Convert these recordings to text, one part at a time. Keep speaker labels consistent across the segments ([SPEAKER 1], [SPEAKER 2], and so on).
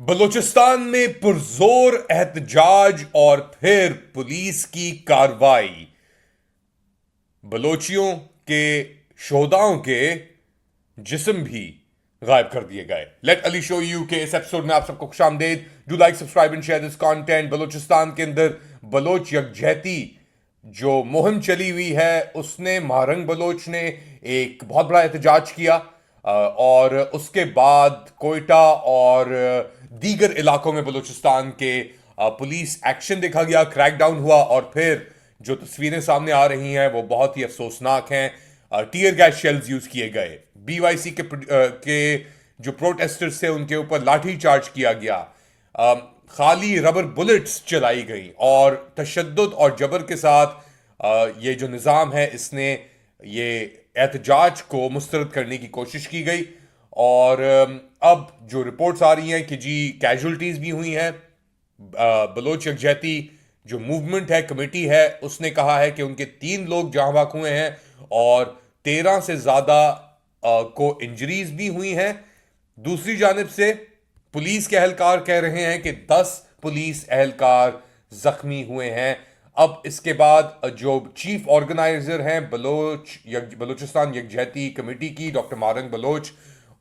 [SPEAKER 1] बलूचिस्तान में पुरजोर एहतजाज और फिर पुलिस की कार्रवाई। बलोचियों के शोहदाओं के जिस्म भी गायब कर दिए गए। लेट अली शो यू के इस एपिसोड में आप सबको खुशामदेद। Do like, subscribe and share this content. Balochistan के अंदर बलोच यकजहती जो मुहिम चली हुई है उसने महारंग बलोच ने एक बहुत बड़ा एहतजाज किया और उसके बाद कोयटा और दीगर इलाकों में बलूचिस्तान के पुलिस एक्शन देखा गया, क्रैकडाउन हुआ और फिर जो तस्वीरें सामने आ रही हैं वो बहुत ही अफसोसनाक हैं। टीयर गैस शेल्स यूज किए गए, बीवाईसी के जो प्रोटेस्टर्स थे उनके ऊपर लाठी चार्ज किया गया, खाली रबर बुलेट्स चलाई गई और तशद्दुद और जबर के साथ ये जो निज़ाम है इसने ये एहतजाज को मुस्तरद करने की कोशिश की गई। और अब जो रिपोर्ट्स आ रही हैं कि जी कैजुअल्टीज भी हुई हैं। बलोच यकजहती जो मूवमेंट है, कमेटी है, उसने कहा है कि उनके 3 लोग जहां वहां हुए हैं और 13 से ज्यादा को इंजरीज भी हुई हैं। दूसरी जानिब से पुलिस के एहलकार कह रहे हैं कि 10 पुलिस एहलकार जख्मी हुए हैं। अब इसके बाद जो चीफ ऑर्गेनाइजर हैं बलूचिस्तान यकजहती कमेटी की, डॉक्टर मारंग बलोच,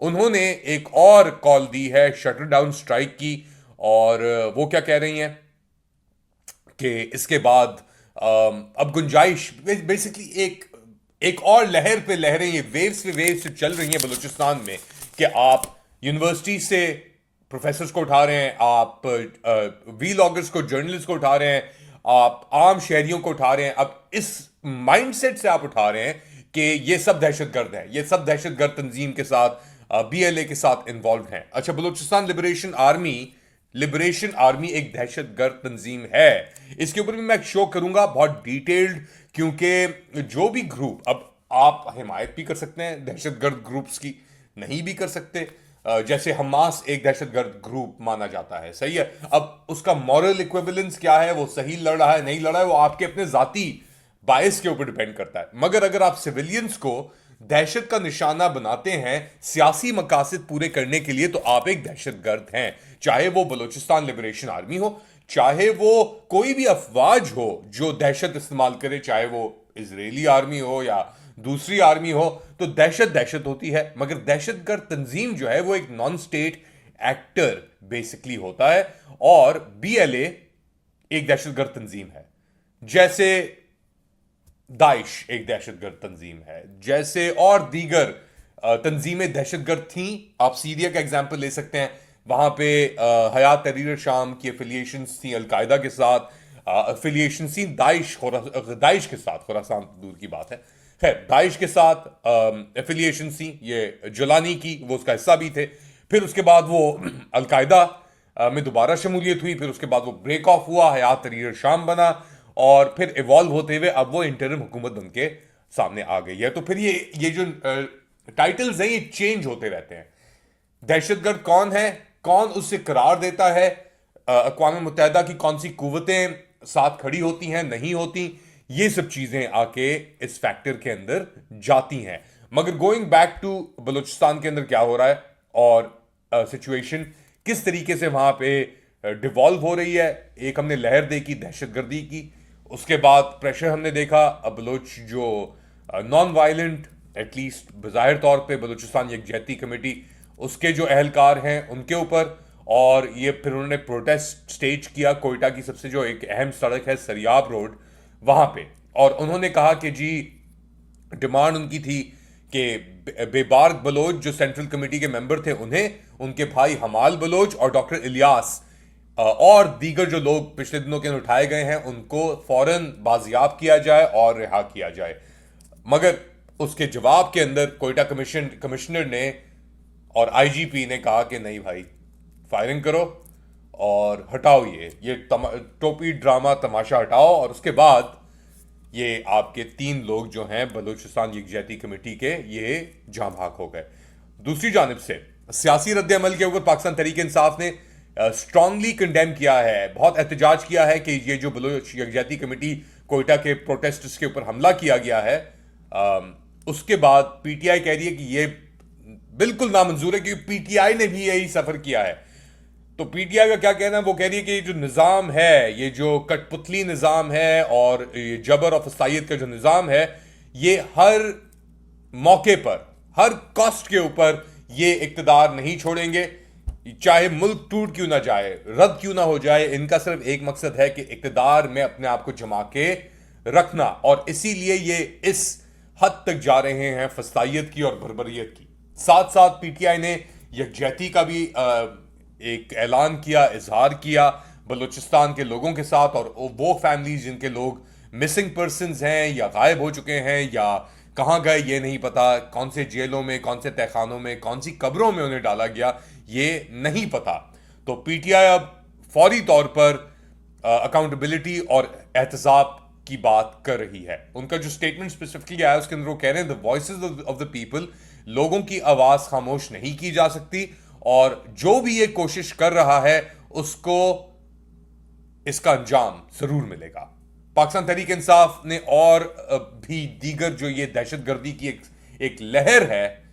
[SPEAKER 1] उन्होंने एक और कॉल दी है शटर डाउन स्ट्राइक की। और वो क्या कह रही हैं कि इसके बाद अब गुंजाइश बेसिकली एक और लहर पे लहरें, ये वेव्स पे वेव्स से चल रही हैं बलूचिस्तान में कि आप यूनिवर्सिटी से प्रोफेसर्स को उठा रहे हैं, आप वीलॉगर्स को, जर्नलिस्ट को उठा रहे हैं, आप आम शहरियों को उठा रहे हैं। अब इस माइंडसेट से आप उठा रहे हैं कि ये सब दहशतगर्द हैं, ये सब दहशतगर्द तंजीम के साथ, बीएलए के साथ इन्वॉल्व हैं। अच्छा, बलूचिस्तान लिबरेशन आर्मी एक दहशतगर्द तंजीम है। इसके ऊपर भी मैं एक शो करूंगा बहुत डिटेल्ड, क्योंकि जो भी ग्रुप, अब आप हिमायत भी कर सकते हैं दहशतगर्द ग्रुप्स की, नहीं भी कर सकते। जैसे हमास एक दहशतगर्द ग्रुप माना जाता है, सही है। अब उसका मॉरल इक्विवेलेंस क्या है, वो सही लड़ रहा है नहीं लड़ रहा है, वो आपके अपने जाती बायस के ऊपर डिपेंड करता है। मगर अगर आप सिविलियंस को दहशत का निशाना बनाते हैं सियासी मकासद पूरे करने के लिए, तो आप एक दहशतगर्द हैं। चाहे वो बलूचिस्तान लिबरेशन आर्मी हो, चाहे वो कोई भी अफवाज हो जो दहशत इस्तेमाल करे, चाहे वो इजरायली आर्मी हो या दूसरी आर्मी हो, तो दहशत दहशत होती है। मगर दहशतगर्द तंजीम जो है वो एक नॉन स्टेट एक्टर बेसिकली होता है और बीएलए एक दहशतगर्द तंजीम है। जैसे दाइश एक दहशतगर्द तंजीम है, जैसे और दीगर तंजीमें दहशतगर्द थीं। आप सीरिया का एग्जाम्पल ले सकते हैं, वहां पे हयात तहरीर शाम की एफिलिएशंस थी अल-कायदा के साथ, एफिलिएशन थी दाइश के साथ, खुरासान दूर की बात है, खैर दाइश के साथ एफिलिएशन थी, ये जुलानी की वो उसका हिस्सा भी थे। फिर उसके बाद वो अल-कायदा में दोबारा शमूलियत हुई, फिर उसके बाद वो ब्रेक ऑफ हुआ, हयात तहरीर शाम बना और फिर इवॉल्व होते हुए अब वो इंटरिम हुकूमत बन के सामने आ गई है। तो फिर ये जो टाइटल्स हैं ये चेंज होते रहते हैं। दहशतगर्द कौन है, कौन उससे करार देता है, अक़वाम मुत्तहिदा की कौन सी कुव्वतें साथ खड़ी होती हैं, नहीं होती, ये सब चीजें आके इस फैक्टर के अंदर जाती हैं। मगर गोइंग बैक टू बलूचिस्तान के अंदर क्या हो रहा है और सिचुएशन किस तरीके से वहां पे डिवॉल्व हो रही है। एक हमने लहर देखी दहशतगर्दी की, उसके बाद प्रेशर हमने देखा बलोच जो नॉन वायलेंट, एटलीस्ट बज़ाहिर तौर पे बलूचिस्तान यकजहती कमेटी, उसके जो अहलकार हैं उनके ऊपर, और ये फिर उन्होंने प्रोटेस्ट स्टेज किया कोयटा की सबसे जो एक अहम सड़क है सरियाब रोड, वहां पे। और उन्होंने कहा कि जी डिमांड उनकी थी कि बेबार्क बलोच जो सेंट्रल कमेटी के मेंबर थे उन्हें, उनके भाई हमाल बलोच और डॉक्टर इलियास और दीगर जो लोग पिछले दिनों के अंदर उठाए गए हैं उनको फौरन बाजियाब किया जाए और रिहा किया जाए। मगर उसके जवाब के अंदर कोयटा कमिश्नर ने और आईजीपी ने कहा कि नहीं भाई, फायरिंग करो और हटाओ ये टोपी ड्रामा तमाशा हटाओ। और उसके बाद ये आपके 3 लोग जो हैं बलूचिस्तान यकजहती कमेटी के, ये जाँ भाग हो गए। दूसरी जानिब से सियासी रद्द-ए-अमल के ऊपर पाकिस्तान तहरीक इंसाफ ने स्ट्रांगली कंडेम किया है, बहुत एहतजाज किया है कि ये जो बलूच यकजहती कमेटी कोयटा के प्रोटेस्टर्स के ऊपर हमला किया गया है, उसके बाद पीटीआई कह रही है कि ये बिल्कुल नामंजूर है, क्योंकि पीटीआई ने भी यही सफर किया है। तो पीटीआई का क्या कहना है? वो कह रही है कि ये जो निज़ाम है, ये जो कठपुतली निज़ाम है और ये जबर और फसाइयत का जो निज़ाम है, ये हर मौके पर, हर कॉस्ट के ऊपर ये इक्तदार नहीं छोड़ेंगे। चाहे मुल्क टूट क्यों ना जाए, रद्द क्यों ना हो जाए, इनका सिर्फ एक मकसद है कि इक्तदार में अपने आप को जमा के रखना। और इसीलिए ये इस हद तक जा रहे हैं फसाइयत की और भरभरियत की। साथ साथ पीटीआई ने यकजहती का भी एक ऐलान किया, इजहार किया बलूचिस्तान के लोगों के साथ, और वो फैमिलीज जिनके लोग मिसिंग पर्सन्स हैं या गायब हो चुके हैं या कहाँ गए ये नहीं पता, कौन से जेलों में, कौन से तहखानों में, कौन सी कब्रों में उन्हें डाला गया ये नहीं पता। तो पीटीआई अब फौरी तौर पर अकाउंटेबिलिटी और एहतसाब की बात कर रही है। उनका जो स्टेटमेंट स्पेसिफिकली आया उसके अंदर वो कह रहे हैं the voices of the people, लोगों की आवाज खामोश नहीं की जा सकती, और जो भी ये कोशिश कर रहा है उसको इसका अंजाम जरूर मिलेगा। पाकिस्तान तहरीक इंसाफ ने और भी दीगर जो ये दहशतगर्दी की एक लहर है,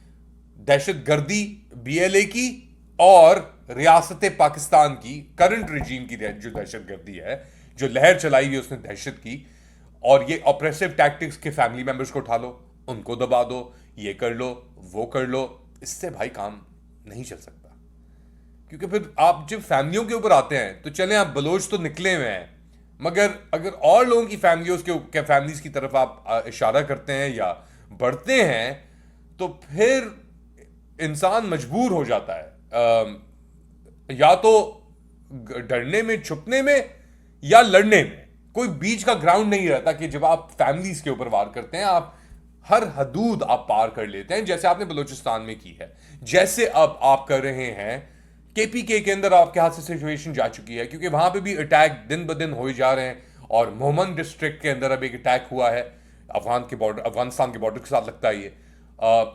[SPEAKER 1] दहशतगर्दी बीएलए की और रियासत पाकिस्तान की करंट रजीम की जो दहशतगर्दी है, जो लहर चलाई हुई उसने दहशत की, और ये ऑपरेसिव टैक्टिक्स के फैमिली मेंबर्स को उठा लो, उनको दबा दो, ये कर लो, वो कर लो, इससे भाई काम नहीं चल सकता। क्योंकि फिर आप जब फैमिलियों के ऊपर आते हैं तो चलें, आप बलोच तो निकले हुए हैं, मगर अगर और लोगों की फैमिलीज की तरफ आप इशारा करते हैं या बढ़ते हैं तो फिर इंसान मजबूर हो जाता है या तो डरने में, छुपने में, या लड़ने में। कोई बीच का ग्राउंड नहीं रहता कि जब आप फैमिलीज के ऊपर वार करते हैं आप हर हदूद आप पार कर लेते हैं, जैसे आपने बलूचिस्तान में की है, जैसे अब आप कर रहे हैं केपीके के अंदर। आपके हाथ से सिचुएशन जा चुकी है क्योंकि वहां पे भी अटैक दिन ब दिन हो जा रहे हैं, और मोहम्मद डिस्ट्रिक्ट के अंदर अब एक अटैक हुआ है अफगानिस्तान के बॉर्डर के साथ लगता है ये।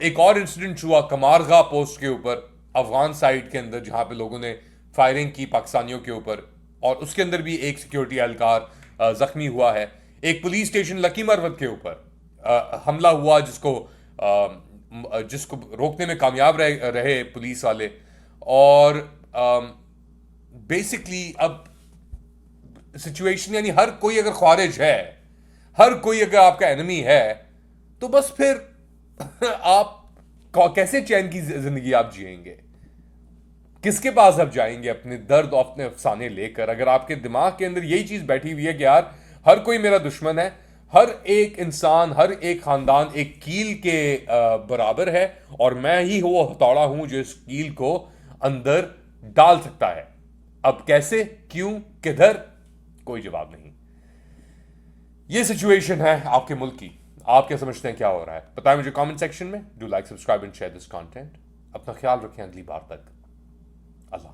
[SPEAKER 1] एक और इंसिडेंट हुआ कमारगा पोस्ट के ऊपर अफगान साइड के अंदर, जहां पे लोगों ने फायरिंग की पाकिस्तानियों के ऊपर, और उसके अंदर भी एक सिक्योरिटी एहलकार जख्मी हुआ है। एक पुलिस स्टेशन लकी मरवत के ऊपर हमला हुआ जिसको रोकने में कामयाब रहे पुलिस वाले। और बेसिकली अब सिचुएशन, यानी हर कोई अगर ख्वारिज है, हर कोई अगर आपका एनिमी है, तो बस फिर आप कैसे चैन की जिंदगी आप जिएंगे? किसके पास आप जाएंगे अपने दर्द और अपने अफसाने लेकर, अगर आपके दिमाग के अंदर यही चीज बैठी हुई है कि यार हर कोई मेरा दुश्मन है, हर एक इंसान, हर एक खानदान एक कील के बराबर है, और मैं ही वो हथौड़ा हूं जो इस कील को अंदर डाल सकता है। अब कैसे, क्यों, किधर, कोई जवाब नहीं। ये सिचुएशन है आपके मुल्क की। आप क्या समझते हैं क्या हो रहा है? बताएं मुझे कमेंट सेक्शन में। Do like, subscribe and share this content. अपना ख्याल रखें, अगली बार तक अल्लाह।